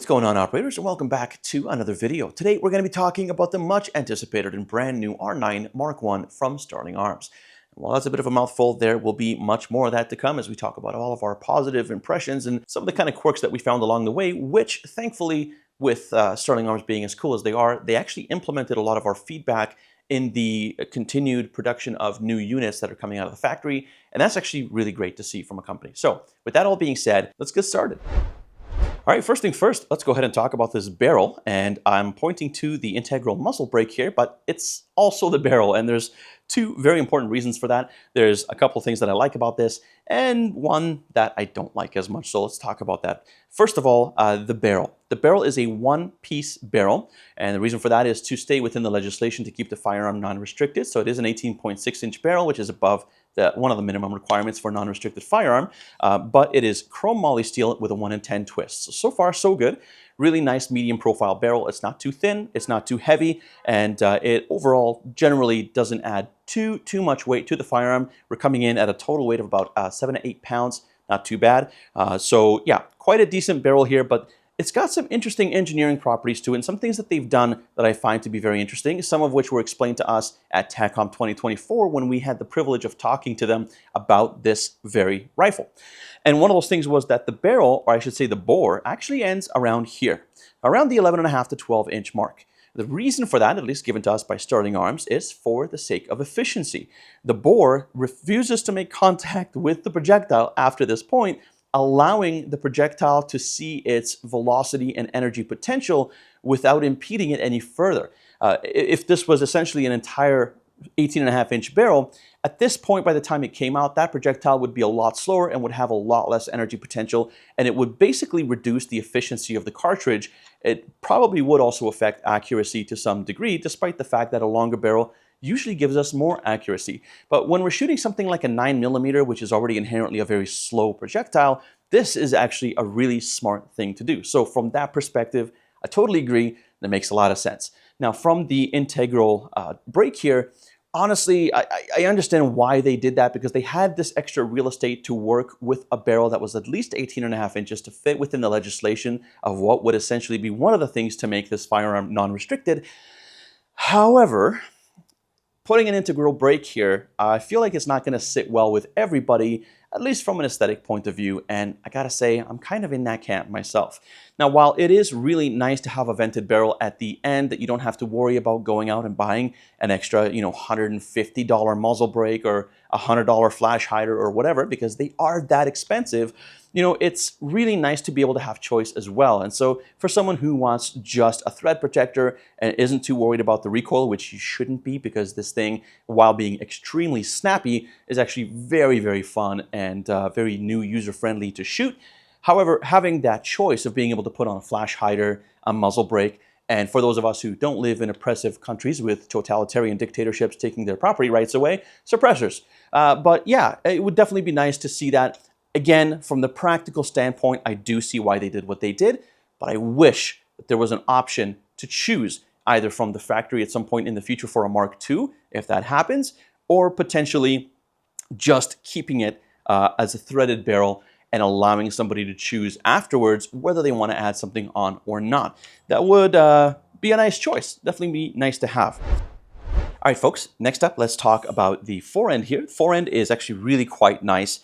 going on, operators, and welcome back to another video. Today we're going to be talking about the much anticipated and brand new R9 Mk1 from Sterling Arms. And while that's a bit of a mouthful, there will be much more of that to come as we talk about all of our positive impressions and some of the kind of quirks that we found along the way, which thankfully with Sterling Arms being as cool as they are, they actually implemented a lot of our feedback in the continued production of new units that are coming out of the factory, and that's actually really great to see from a company. So with that all being said, let's get started. All right, first thing first, let's go ahead and talk about this barrel. And I'm pointing to the integral muzzle brake here, but it's also the barrel. And there's two very important reasons for that. There's a couple of things that I like about this and one that I don't like as much. So let's talk about that. First of all, the barrel. The barrel is a one-piece barrel. And the reason for that is to stay within the legislation to keep the firearm non-restricted. So it is an 18.6-inch barrel, which is above one of the minimum requirements for non-restricted firearm, but it is chrome moly steel with a 1 in 10 twist. So far, so good. Really nice medium profile barrel. It's not too thin, it's not too heavy, and it overall generally doesn't add too much weight to the firearm. We're coming in at a total weight of about 7 to 8 pounds, not too bad. So yeah, quite a decent barrel here, but it's got some interesting engineering properties to it and some things that they've done that I find to be very interesting, some of which were explained to us at TACOM 2024 when we had the privilege of talking to them about this very rifle. And one of those things was that the barrel, or I should say the bore, actually ends around here, around the 11.5 to 12-inch mark. The reason for that, at least given to us by Sterling Arms, is for the sake of efficiency. The bore refuses to make contact with the projectile after this point, allowing the projectile to see its velocity and energy potential without impeding it any further. If this was essentially an entire 18.5-inch barrel, at this point, by the time it came out, that projectile would be a lot slower and would have a lot less energy potential, and it would basically reduce the efficiency of the cartridge. It probably would also affect accuracy to some degree, despite the fact that a longer barrel usually gives us more accuracy. But when we're shooting something like a 9mm, which is already inherently a very slow projectile, this is actually a really smart thing to do. So from that perspective, I totally agree. That makes a lot of sense. Now, from the integral brake here, honestly, I understand why they did that, because they had this extra real estate to work with a barrel that was at least 18.5 inches to fit within the legislation of what would essentially be one of the things to make this firearm non-restricted. However, putting an integral brake here, I feel like it's not going to sit well with everybody, at least from an aesthetic point of view, and I gotta say, I'm kind of in that camp myself. Now, while it is really nice to have a vented barrel at the end that you don't have to worry about going out and buying an extra, $150 muzzle brake or a $100 flash hider or whatever, because they are that expensive, it's really nice to be able to have choice as well. And so for someone who wants just a thread protector and isn't too worried about the recoil, which you shouldn't be, because this thing, while being extremely snappy, is actually very, very fun and very new user-friendly to shoot. However, having that choice of being able to put on a flash hider, a muzzle brake, and for those of us who don't live in oppressive countries with totalitarian dictatorships taking their property rights away, suppressors. But yeah, it would definitely be nice to see that. Again, from the practical standpoint, I do see why they did what they did, but I wish that there was an option to choose either from the factory at some point in the future for a Mark II, if that happens, or potentially just keeping it as a threaded barrel and allowing somebody to choose afterwards whether they want to add something on or not. That would be a nice choice. Definitely be nice to have. All right, folks, next up, let's talk about the fore-end here. Fore-end is actually really quite nice.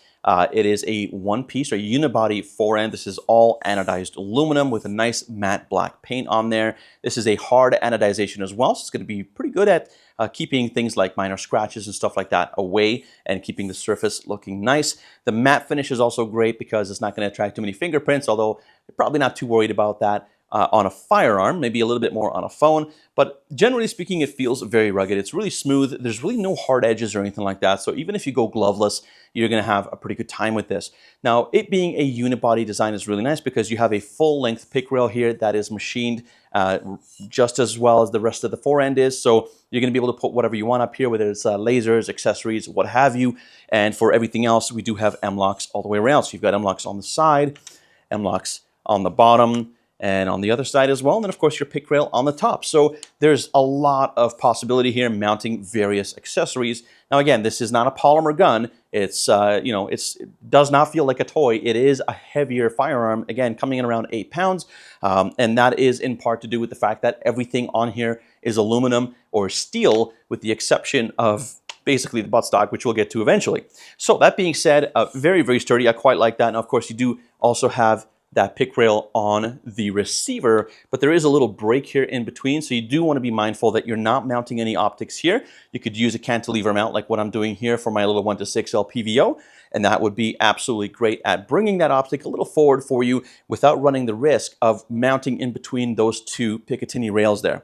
It is a one-piece or unibody fore-end. This is all anodized aluminum with a nice matte black paint on there. This is a hard anodization as well, so it's going to be pretty good at keeping things like minor scratches and stuff like that away and keeping the surface looking nice. The matte finish is also great because it's not going to attract too many fingerprints, although you're probably not too worried about that on a firearm, maybe a little bit more on a phone, but generally speaking, it feels very rugged. It's really smooth. There's really no hard edges or anything like that. So even if you go gloveless, you're going to have a pretty good time with this. Now, it being a unibody design is really nice because you have a full-length pick rail here that is machined just as well as the rest of the fore-end is. So you're going to be able to put whatever you want up here, whether it's lasers, accessories, what have you. And for everything else, we do have MLOKs all the way around. So you've got MLOKs on the side, MLOKs on the bottom, and on the other side as well. And then of course your pick rail on the top. So there's a lot of possibility here mounting various accessories. Now again, this is not a polymer gun. It's, it does not feel like a toy. It is a heavier firearm, again, coming in around 8 pounds. And that is in part to do with the fact that everything on here is aluminum or steel, with the exception of basically the buttstock, which we'll get to eventually. So that being said, very, very sturdy. I quite like that. And of course, you do also have that pick rail on the receiver, but there is a little break here in between. So you do want to be mindful that you're not mounting any optics here. You could use a cantilever mount like what I'm doing here for my little 1:6L PVO. And that would be absolutely great at bringing that optic a little forward for you without running the risk of mounting in between those two Picatinny rails there.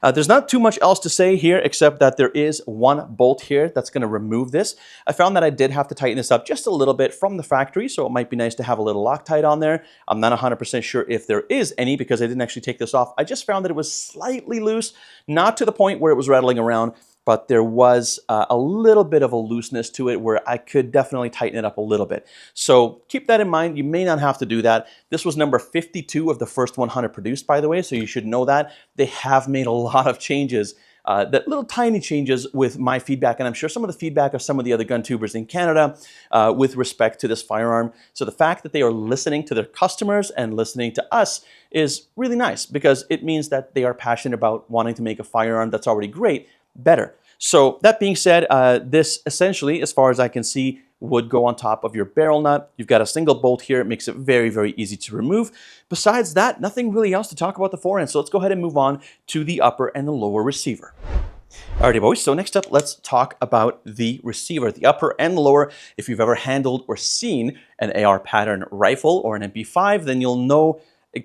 There's not too much else to say here except that there is one bolt here that's going to remove this. I found that I did have to tighten this up just a little bit from the factory, so it might be nice to have a little Loctite on there. I'm not 100% sure if there is any because I didn't actually take this off. I just found that it was slightly loose, not to the point where it was rattling around, but there was a little bit of a looseness to it where I could definitely tighten it up a little bit. So keep that in mind. You may not have to do that. This was number 52 of the first 100 produced, by the way, so you should know that. They have made a lot of changes, that little tiny changes with my feedback, and I'm sure some of the feedback of some of the other gun tubers in Canada with respect to this firearm. So the fact that they are listening to their customers and listening to us is really nice because it means that they are passionate about wanting to make a firearm that's already great better. So that being said, this essentially, as far as I can see, would go on top of your barrel nut. You've got a single bolt here. It makes it very, very easy to remove. Besides that, nothing really else to talk about the fore-end. So let's go ahead and move on to the upper and the lower receiver. Alrighty, boys. So next up, let's talk about the receiver, the upper and the lower. If you've ever handled or seen an AR pattern rifle or an MP5, then you'll know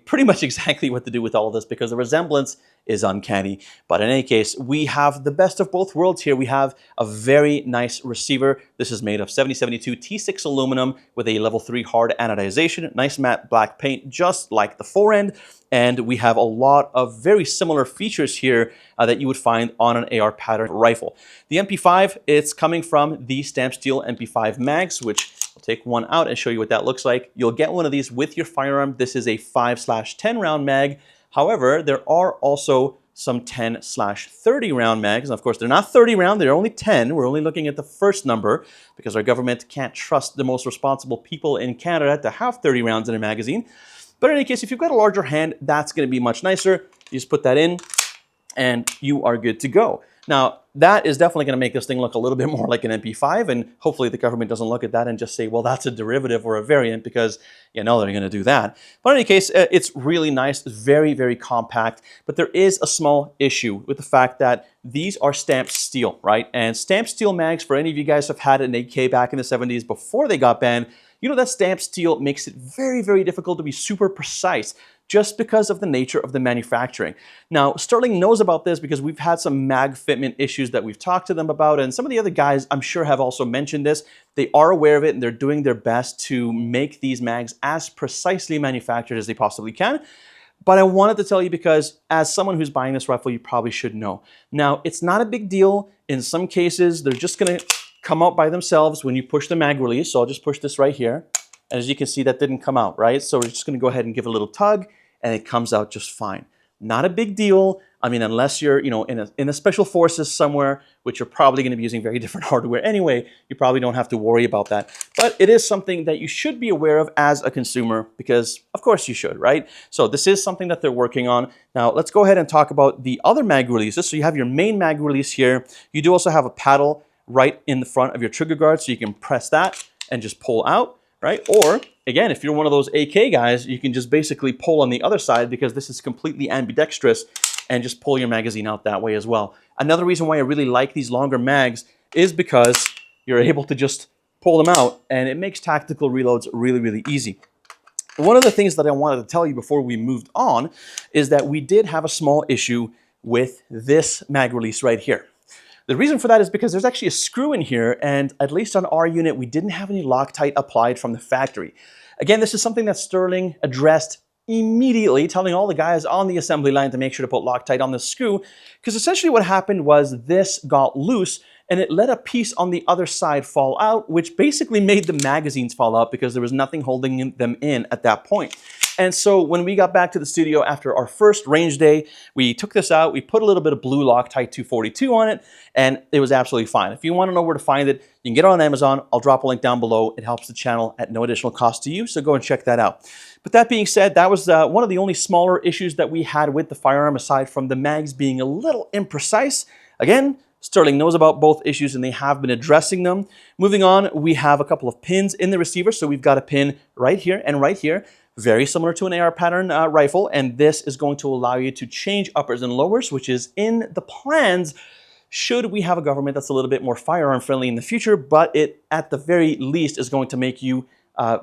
pretty much exactly what to do with all of this because the resemblance is uncanny. But in any case, we have the best of both worlds here. We have a very nice receiver. This is made of 7072 T6 aluminum with a level 3 hard anodization, nice matte black paint, just like the fore-end. And we have a lot of very similar features here that you would find on an AR pattern rifle. The MP5, it's coming from the Stamp Steel MP5 mags, which I'll take one out and show you what that looks like. You'll get one of these with your firearm. This is a 5/10 round mag. However, there are also some 10/30 round mags. And of course, they're not 30 round, they're only 10. We're only looking at the first number because our government can't trust the most responsible people in Canada to have 30 rounds in a magazine. But in any case, if you've got a larger hand, that's going to be much nicer. You just put that in and you are good to go. Now, that is definitely going to make this thing look a little bit more like an MP5, and hopefully the government doesn't look at that and just say, well, that's a derivative or a variant, because you know they're going to do that. But in any case, it's really nice. It's very, very compact, but there is a small issue with the fact that these are stamped steel, right? And stamped steel mags, for any of you guys who have had an AK back in the 70s before they got banned, you know that stamped steel makes it very, very difficult to be super precise just because of the nature of the manufacturing. Now, Sterling knows about this because we've had some mag fitment issues that we've talked to them about, and some of the other guys I'm sure have also mentioned this. They are aware of it and they're doing their best to make these mags as precisely manufactured as they possibly can. But I wanted to tell you because as someone who's buying this rifle, you probably should know. Now, it's not a big deal. In some cases, they're just gonna come out by themselves when you push the mag release. So I'll just push this right here. And as you can see, that didn't come out, right? So we're just gonna go ahead and give it a little tug and it comes out just fine. Not a big deal. I mean, unless you're in a special forces somewhere, which you're probably gonna be using very different hardware anyway, you probably don't have to worry about that. But it is something that you should be aware of as a consumer because of course you should, right? So this is something that they're working on. Now let's go ahead and talk about the other mag releases. So you have your main mag release here. You do also have a paddle right in the front of your trigger guard, so you can press that and just pull out, right? Or again, if you're one of those AK guys, you can just basically pull on the other side because this is completely ambidextrous and just pull your magazine out that way as well. Another reason why I really like these longer mags is because you're able to just pull them out and it makes tactical reloads really, really easy. One of the things that I wanted to tell you before we moved on is that we did have a small issue with this mag release right here. The reason for that is because there's actually a screw in here, and at least on our unit, we didn't have any Loctite applied from the factory. Again, this is something that Sterling addressed immediately, telling all the guys on the assembly line to make sure to put Loctite on the screw, because essentially what happened was this got loose and it let a piece on the other side fall out, which basically made the magazines fall out because there was nothing holding them in at that point. And so when we got back to the studio after our first range day, we took this out, we put a little bit of blue Loctite 242 on it, and it was absolutely fine. If you want to know where to find it, you can get it on Amazon. I'll drop a link down below. It helps the channel at no additional cost to you, so go and check that out. But that being said, that was one of the only smaller issues that we had with the firearm, aside from the mags being a little imprecise. Again, Sterling knows about both issues and they have been addressing them. Moving on, we have a couple of pins in the receiver. So we've got a pin right here and right here, very similar to an AR pattern rifle. And this is going to allow you to change uppers and lowers, which is in the plans should we have a government that's a little bit more firearm friendly in the future, but it at the very least is going to make you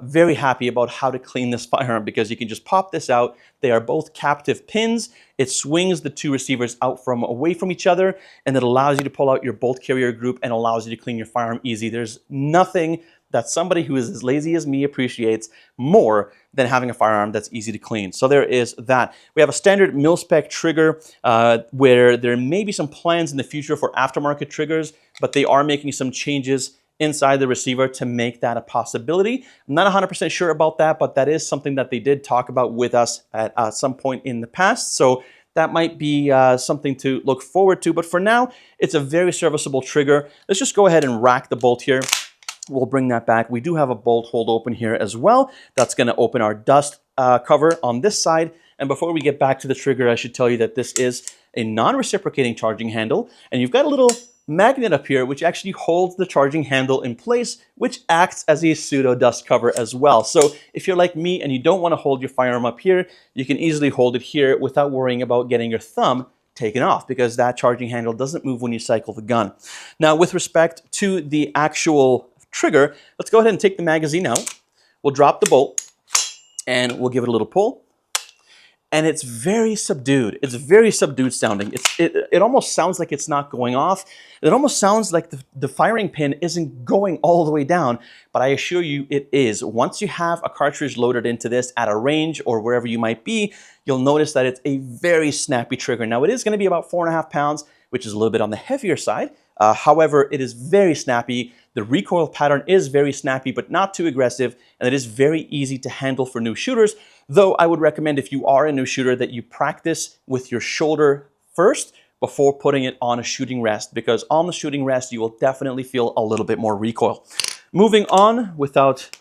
very happy about how to clean this firearm, because you can just pop this out. They are both captive pins. It swings the two receivers out from away from each other, and it allows you to pull out your bolt carrier group and allows you to clean your firearm easy. There's nothing that somebody who is as lazy as me appreciates more than having a firearm that's easy to clean. So there is that. We have a standard mil-spec trigger where there may be some plans in the future for aftermarket triggers, but they are making some changes inside the receiver to make that a possibility. I'm not 100% sure about that, but that is something that they did talk about with us at some point in the past. So that might be something to look forward to. But for now, it's a very serviceable trigger. Let's just go ahead and rack the bolt here. We'll bring that back. We do have a bolt hold open here as well. That's going to open our dust cover on this side. And before we get back to the trigger, I should tell you that this is a non-reciprocating charging handle. And you've got a little magnet up here which actually holds the charging handle in place, which acts as a pseudo dust cover as well. So if you're like me and you don't want to hold your firearm up here, you can easily hold it here without worrying about getting your thumb taken off, because that charging handle doesn't move when you cycle the gun. Now, with respect to the actual trigger, let's go ahead and take the magazine out. We'll drop the bolt and we'll give it a little pull. And it's very subdued. It's very subdued sounding. It almost sounds like it's not going off. It almost sounds like the firing pin isn't going all the way down, but I assure you it is. Once you have a cartridge loaded into this at a range or wherever you might be, you'll notice that it's a very snappy trigger. Now, it is going to be about 4.5 pounds, which is a little bit on the heavier side. However, it is very snappy. The recoil pattern is very snappy, but not too aggressive, and it is very easy to handle for new shooters. Though I would recommend, if you are a new shooter, that you practice with your shoulder first before putting it on a shooting rest, because on the shooting rest, you will definitely feel a little bit more recoil. Moving on, without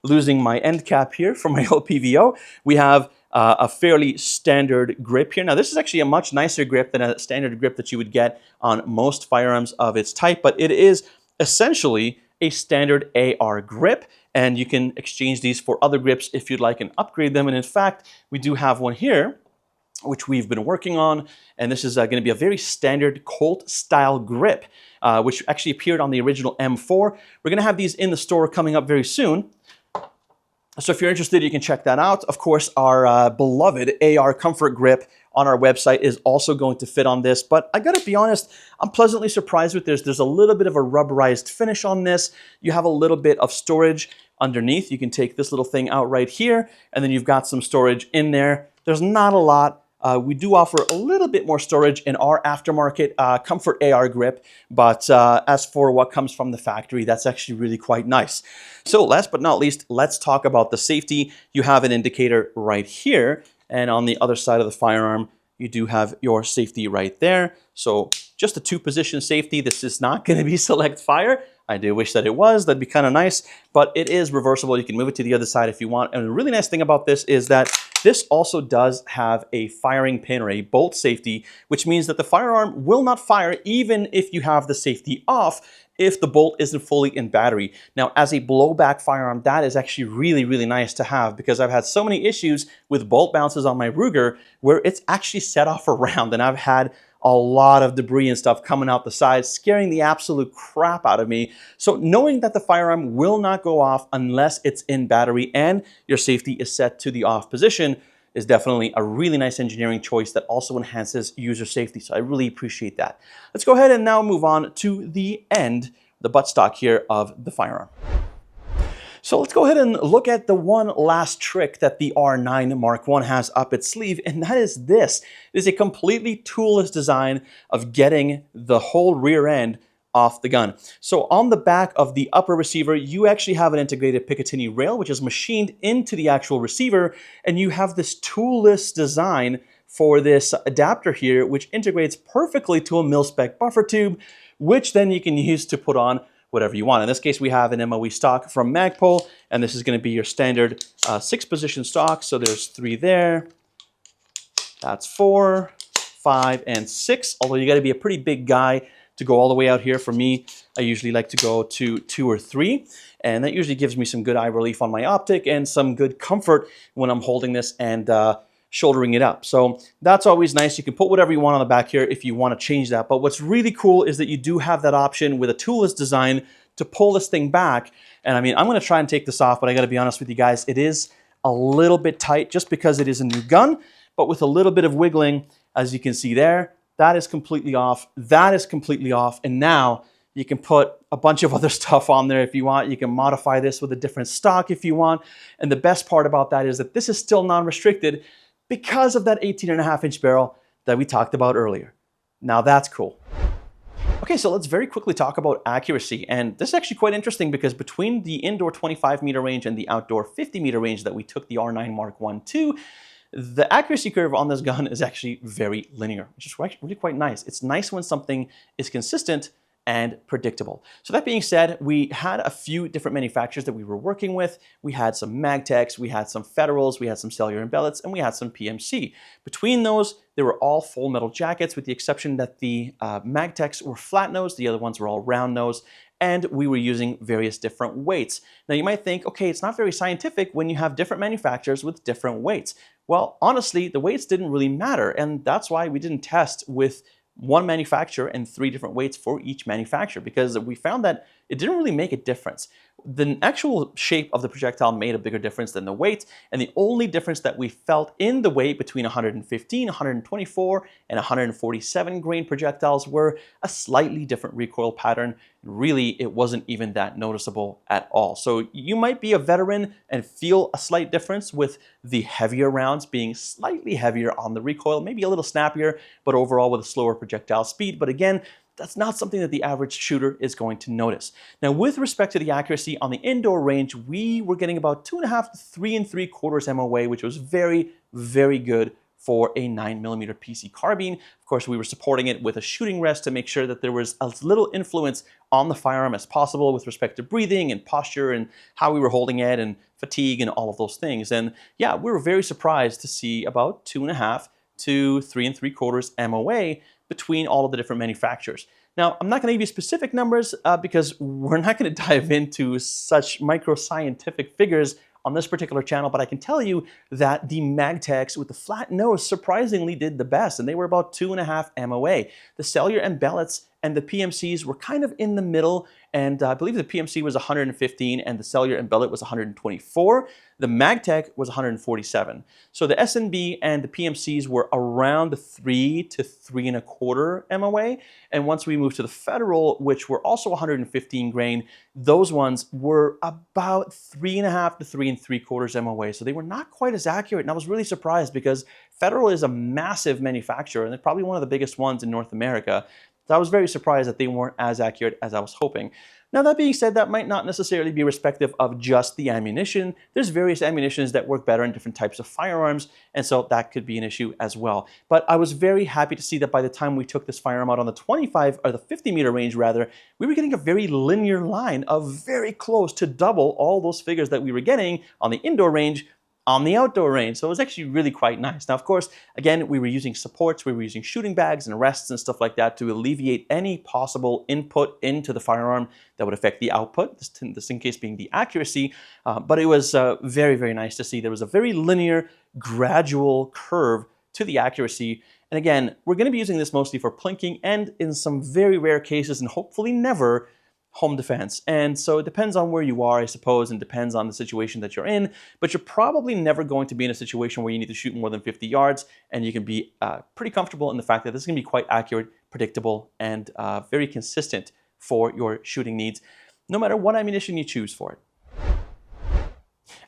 losing my end cap here for my LPVO, we have a fairly standard grip here. Now, this is actually a much nicer grip than a standard grip that you would get on most firearms of its type, but it is essentially a standard AR grip, and you can exchange these for other grips if you'd like and upgrade them. And in fact, we do have one here, which we've been working on, and this is going to be a very standard Colt style grip, which actually appeared on the original M4. We're going to have these in the store coming up very soon. So if you're interested, you can check that out. Of course, our beloved AR Comfort Grip on our website is also going to fit on this, but I gotta be honest, I'm pleasantly surprised with this. There's a little bit of a rubberized finish on this. You have a little bit of storage underneath. You can take this little thing out right here, and then you've got some storage in there. There's not a lot. We do offer a little bit more storage in our aftermarket Comfort AR grip, but as for what comes from the factory, that's actually really quite nice. So last but not least, let's talk about the safety. You have an indicator right here, and on the other side of the firearm, you do have your safety right there. So just a 2-position safety. This is not going to be select fire. I do wish that it was. That'd be kind of nice, but it is reversible. You can move it to the other side if you want. And the really nice thing about this is that this also does have a firing pin or a bolt safety, which means that the firearm will not fire even if you have the safety off, if the bolt isn't fully in battery. Now, as a blowback firearm, that is actually really, really nice to have, because I've had so many issues with bolt bounces on my Ruger where it's actually set off a round, and I've had a lot of debris and stuff coming out the sides, scaring the absolute crap out of me. So knowing that the firearm will not go off unless it's in battery and your safety is set to the off position is definitely a really nice engineering choice that also enhances user safety. So I really appreciate that. Let's go ahead and now move on to the end, the buttstock here of the firearm. So let's go ahead and look at the one last trick that the R9 Mk1 has up its sleeve, and that is this. It is a completely toolless design of getting the whole rear end off the gun. So on the back of the upper receiver, you actually have an integrated Picatinny rail, which is machined into the actual receiver, and you have this toolless design for this adapter here, which integrates perfectly to a mil-spec buffer tube, which then you can use to put on whatever you want. In this case, we have an MOE stock from Magpul, and this is going to be your standard 6-position stock. So there's 3 there. That's 4, 5, and 6. Although you got to be a pretty big guy to go all the way out here. For me, I usually like to go to 2 or 3, and that usually gives me some good eye relief on my optic and some good comfort when I'm holding this and shouldering it up. So that's always nice. You can put whatever you want on the back here if you want to change that. But what's really cool is that you do have that option with a toolless design to pull this thing back. And I mean, I'm going to try and take this off, but I got to be honest with you guys, it is a little bit tight just because it is a new gun. But with a little bit of wiggling, as you can see there, that is completely off. That is completely off. And now you can put a bunch of other stuff on there if you want. You can modify this with a different stock if you want. And the best part about that is that this is still non-restricted because of that 18.5-inch barrel that we talked about earlier. Now that's cool. Okay, so let's very quickly talk about accuracy. And this is actually quite interesting because between the indoor 25-meter range and the outdoor 50-meter range that we took the R9 Mk1 to, the accuracy curve on this gun is actually very linear, which is really quite nice. It's nice when something is consistent and predictable. So that being said, we had a few different manufacturers that we were working with. We had some Magtechs, we had some Federals, we had some cellular and bellets, and we had some PMC. Between those, they were all full metal jackets with the exception that the Magtechs were flat nose, the other ones were all round nose, and we were using various different weights. Now you might think, okay, it's not very scientific when you have different manufacturers with different weights. Well, honestly, the weights didn't really matter, and that's why we didn't test with one manufacturer and 3 different weights for each manufacturer, because we found that it didn't really make a difference. The actual shape of the projectile made a bigger difference than the weight, and the only difference that we felt in the weight between 115, 124, and 147 grain projectiles were a slightly different recoil pattern. Really, it wasn't even that noticeable at all. So you might be a veteran and feel a slight difference with the heavier rounds being slightly heavier on the recoil, maybe a little snappier, but overall with a slower projectile speed. But again, that's not something that the average shooter is going to notice. Now, with respect to the accuracy on the indoor range, we were getting about 2.5 to 3 3/4 MOA, which was very, very good for a 9mm PC carbine. Of course, we were supporting it with a shooting rest to make sure that there was as little influence on the firearm as possible with respect to breathing and posture and how we were holding it and fatigue and all of those things. And yeah, we were very surprised to see about 2.5 to 3 3/4 MOA between all of the different manufacturers. Now, I'm not going to give you specific numbers because we're not going to dive into such micro-scientific figures on this particular channel, but I can tell you that the Magtechs with the flat nose surprisingly did the best, and they were about 2.5 MOA. The cellular and bellets and the PMCs were kind of in the middle, and I believe the PMC was 115 and the cellular and bellet was 124. The Magtech was 147. So the SNB and the PMCs were around the 3 to 3 1/4 MOA. And once we moved to the Federal, which were also 115 grain, those ones were about 3.5 to 3 3/4 MOA. So they were not quite as accurate. And I was really surprised because Federal is a massive manufacturer and they're probably one of the biggest ones in North America. So I was very surprised that they weren't as accurate as I was hoping. Now, that being said, that might not necessarily be respective of just the ammunition. There's various ammunitions that work better in different types of firearms, and so that could be an issue as well. But I was very happy to see that by the time we took this firearm out on the 25 or the 50-meter range rather, we were getting a very linear line of very close to double all those figures that we were getting on the indoor range on the outdoor range. So it was actually really quite nice. Now, of course, again, we were using supports, we were using shooting bags and rests and stuff like that to alleviate any possible input into the firearm that would affect the output, this in case being the accuracy. But it was very, very nice to see there was a very linear, gradual curve to the accuracy. And again, we're going to be using this mostly for plinking and in some very rare cases and hopefully never home defense. And so it depends on where you are, I suppose, and depends on the situation that you're in, but you're probably never going to be in a situation where you need to shoot more than 50 yards, and you can be pretty comfortable in the fact that this is going to be quite accurate, predictable, and very consistent for your shooting needs, no matter what ammunition you choose for it.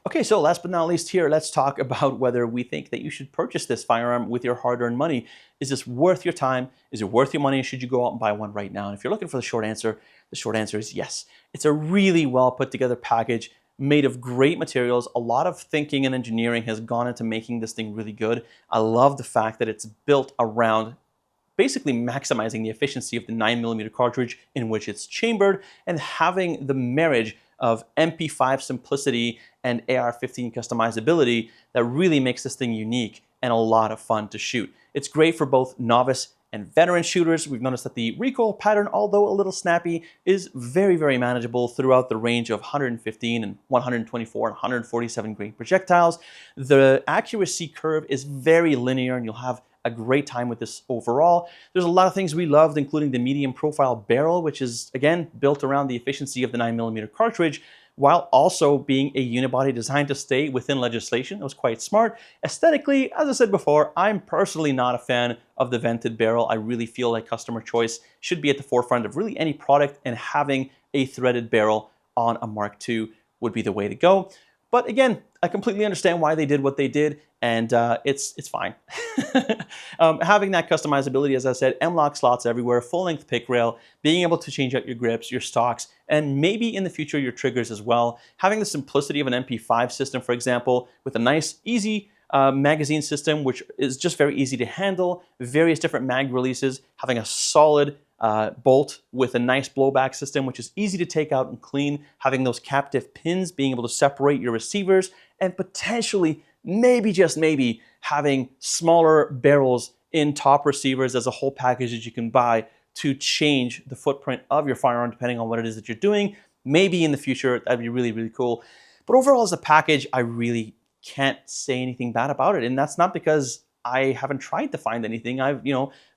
Okay, so last but not least here, let's talk about whether we think that you should purchase this firearm with your hard-earned money. Is this worth your time? Is it worth your money? Should you go out and buy one right now? And if you're looking for the short answer is yes. It's a really well put together package made of great materials. A lot of thinking and engineering has gone into making this thing really good. I love the fact that it's built around basically maximizing the efficiency of the 9mm cartridge in which it's chambered and having the marriage of MP5 simplicity and AR-15 customizability that really makes this thing unique and a lot of fun to shoot. It's great for both novice and veteran shooters. We've noticed that the recoil pattern, although a little snappy, is very, very manageable throughout the range of 115 and 124 and 147 grain projectiles. The accuracy curve is very linear and you'll have a great time with this overall. There's a lot of things we loved, including the medium profile barrel, which is, again, built around the efficiency of the 9mm cartridge, while also being a unibody designed to stay within legislation. It was quite smart. Aesthetically, as I said before, I'm personally not a fan of the vented barrel. I really feel like customer choice should be at the forefront of really any product, and having a threaded barrel on a Mark II would be the way to go. But again, I completely understand why they did what they did, and it's fine. Having that customizability, as I said, MLOK slots everywhere, full-length pick rail, being able to change out your grips, your stocks, and maybe in the future your triggers as well. Having the simplicity of an MP5 system, for example, with a nice, easy magazine system, which is just very easy to handle, various different mag releases, having a solid bolt with a nice blowback system, which is easy to take out and clean, having those captive pins, being able to separate your receivers, and potentially, maybe just maybe, having smaller barrels in top receivers as a whole package that you can buy to change the footprint of your firearm depending on what it is that you're doing. Maybe in the future, that'd be really, really cool. But overall, as a package, I really can't say anything bad about it. And that's not because I haven't tried to find anything.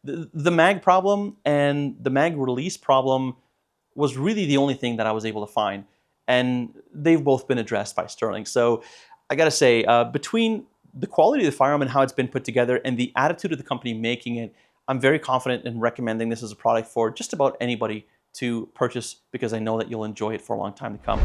The mag problem and the mag release problem was really the only thing that I was able to find. And they've both been addressed by Sterling. So I gotta say, between the quality of the firearm and how it's been put together and the attitude of the company making it, I'm very confident in recommending this as a product for just about anybody to purchase, because I know that you'll enjoy it for a long time to come.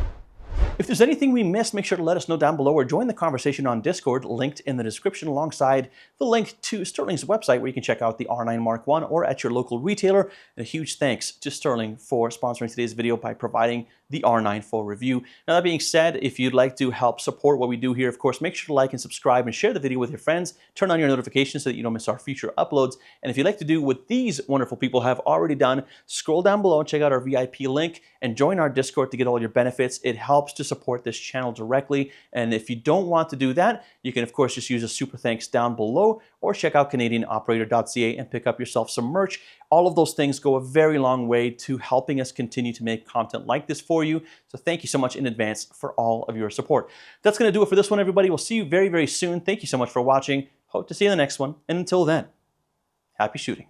If there's anything we missed, make sure to let us know down below or join the conversation on Discord, linked in the description alongside the link to Sterling's website where you can check out the R9 Mk1 or at your local retailer. And a huge thanks to Sterling for sponsoring today's video by providing the R9 full review. Now, that being said, if you'd like to help support what we do here, of course, make sure to like and subscribe and share the video with your friends. Turn on your notifications so that you don't miss our future uploads. And if you'd like to do what these wonderful people have already done, scroll down below and check out our VIP link and join our Discord to get all your benefits. It helps to support this channel directly. And if you don't want to do that, you can, of course, just use a super thanks down below or check out CanadianOperator.ca and pick up yourself some merch. All of those things go a very long way to helping us continue to make content like this for you. So thank you so much in advance for all of your support. That's going to do it for this one, everybody. We'll see you very, very soon. Thank you so much for watching. Hope to see you in the next one. And until then, happy shooting.